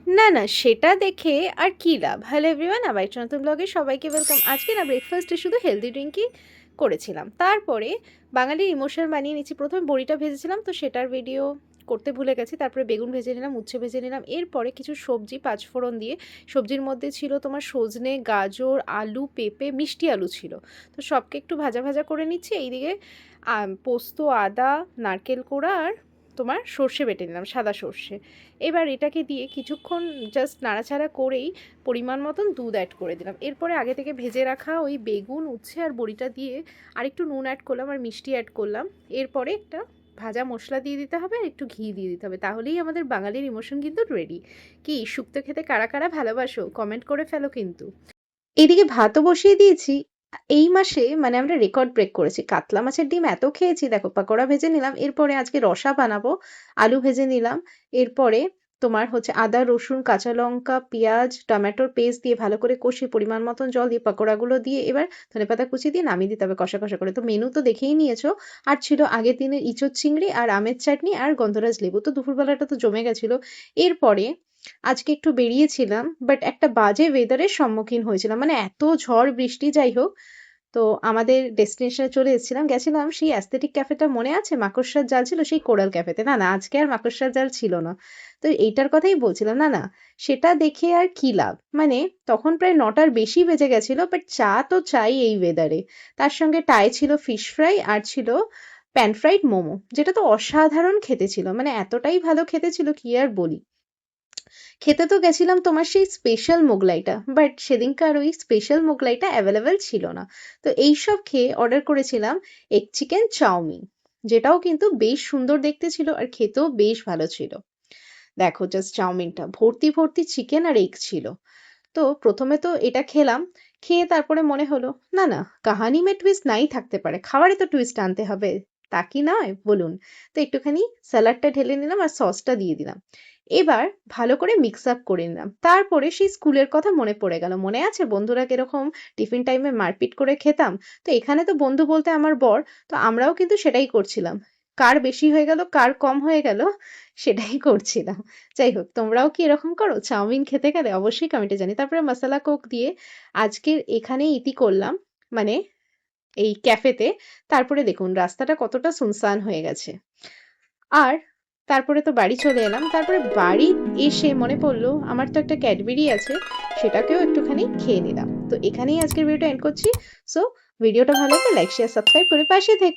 না, না সেটা দেখে আর কি লাভ? হ্যালো এভরিওয়ান, আবার একটা নতুন ব্লগে সবাইকে ওয়েলকাম। আজকে না ব্রেকফাস্টে শুধু হেলদি ড্রিঙ্কই করেছিলাম। তারপরে বাঙালির ইমোশন বানিয়ে নিচ্ছি। প্রথমে বড়িটা ভেজেছিলাম তো সেটার ভিডিও করতে ভুলে গেছি। তারপরে বেগুন ভেজে নিলাম, উচ্ছে ভেজে নিলাম। এরপরে কিছু সবজি পাঁচফোড়ন দিয়ে, সবজির মধ্যে ছিল তোমার সজনে, গাজর, আলু, পেঁপে, মিষ্টি আলু ছিল। তো সবকে একটু ভাজা ভাজা করে নিচ্ছি। এইদিকে পোস্ত, আদা, নারকেল কোড়া আর তোমার সর্ষে বেটে নিলাম, সাদা সর্ষে। এবার এটাকে দিয়ে কিছুক্ষণ জাস্ট নাড়াচাড়া করেই পরিমাণ মতন দুধ অ্যাড করে দিলাম। এরপরে আগে থেকে ভেজে রাখা ওই বেগুন, উচ্ছে আর বড়িটা দিয়ে আরেকটু নুন অ্যাড করলাম আর মিষ্টি অ্যাড করলাম। এরপরে একটা ভাজা মশলা দিয়ে দিতে হবে আর একটু ঘি দিয়ে দিতে হবে, তাহলেই আমাদের বাঙালির ইমোশন কিন্তু রেডি। কি শুক্তো খেতে কারা কারা ভালোবাসো কমেন্ট করে ফেলো কিন্তু। এদিকে ভাতও বসিয়ে দিয়েছি। এই মাসে মানে আমরা রেকর্ড ব্রেক করেছি। কাতলা মাছের ডিম এত খেয়েছি, দেখো পাকোড়া ভেজে নিলাম। এরপরে আজকে রসা বানাবো, আলু ভেজে নিলাম। এরপরে তোমার হচ্ছে আদা, রসুন, কাঁচা লঙ্কা, পেঁয়াজ, টমেটোর পেস্ট দিয়ে ভালো করে কষিয়ে পরিমাণ মতন জল দিয়ে পাকোড়াগুলো দিয়ে এবার ধনেপাতা কুচি দিয়ে নামিয়ে দিতে হবে কষা কষা করে। তো মেনু তো দেখেই নিয়েছো। আর ছিল আগের দিনের ইঁচড় চিংড়ি আর আমের চাটনি আর গন্ধরাজ লেবু। তো দুপুরবেলাটা তো জমে গেছিল। এরপরে আজকে একটু বেরিয়েছিলাম, বাট একটা বাজে ওয়েদারের সম্মুখীন হয়েছিলাম। মানে এত ঝড় বৃষ্টি, যাই হোক। তো আমাদের ডেস্টিনেশনে চলে এসেছিলাম। গেছিলাম সেই অ্যাস্থেটিক ক্যাফেটা মনে আছে? মাকড়সার জাল ছিল সেই কোরাল ক্যাফেতে। না, না আজকে আর মাকড়সার জাল ছিল না। তো এইটার কথাই বলছিলাম। না, না সেটা দেখে আর কি লাভ? মানে তখন প্রায় ৯টার বেশি বেজে গেছিল, বাট চা তো চাই এই ওয়েদারে। তার সঙ্গে টায় ছিল ফিশ ফ্রাই আর ছিল প্যান ফ্রাইড মোমো, যেটা তো অসাধারণ খেতে ছিল। মানে এতটাই ভালো খেতে ছিল কি আর বলি। খেতে তো গেছিলাম তোমার সেই স্পেশাল মোগলাইটা, বাট সেদিনকার ওই স্পেশাল মোগলাইটা অ্যাভেলেবেল ছিল না। তো এইসব খেয়ে অর্ডার করেছিলাম এগ চিকেন চাউমিন, যেটাও কিন্তু বেশ সুন্দর দেখতে ছিল আর খেতেও বেশ ভালো ছিল। দেখো জাস্ট চাউমিনটা ভর্তি ভর্তি চিকেন আর এগ ছিল। তো প্রথমে তো এটা খেলাম। খেয়ে তারপরে মনে হলো না, না কাহানি মে টুইস্ট নাই থাকতে পারে, খাবারে তো টুইস্ট আনতে হবে। তা কি নয় বলুন? তো একটুখানি স্যালাডটা ঢেলে নিলাম আর সসটা দিয়ে দিলাম। এবার ভালো করে মিক্স আপ করে নিলাম। তারপরে সেই স্কুলের কথা মনে পড়ে গেল। মনে আছে বন্ধুরা কিরকম টিফিন টাইমে মারপিট করে খেতাম? তো এখানে তো বন্ধু বলতে আমার বর। তো আমরাও কিন্তু সেটাই করছিলাম। কার বেশি হয়ে গেল কার কম হয়ে গেল সেটাই করছিলাম। যাই হোক, তোমরাও কি এরকম করো? চাউমিন খেতে গেলে অবশ্যই কমেন্টে জানি। তারপরে মসালা কোক দিয়ে আজকের এখানেই ইতি করলাম, মানে এই ক্যাফেতে। তারপরে দেখুন রাস্তাটা কতটা সুনসান হয়ে গেছে। আর তারপরে তো বাড়ি চলে এলাম। তারপরে বাড়ি এসে মনে পড়লো আমার তো একটা ক্যাডবেরি আছে, সেটাকেও একটুখানি খেয়ে নিলাম। তো এখানেই আজকের ভিডিওটা এন্ড করছি। সো ভিডিওটা ভালো লাগলে লাইক শেয়ার সাবস্ক্রাইব করে পাশে থেকো।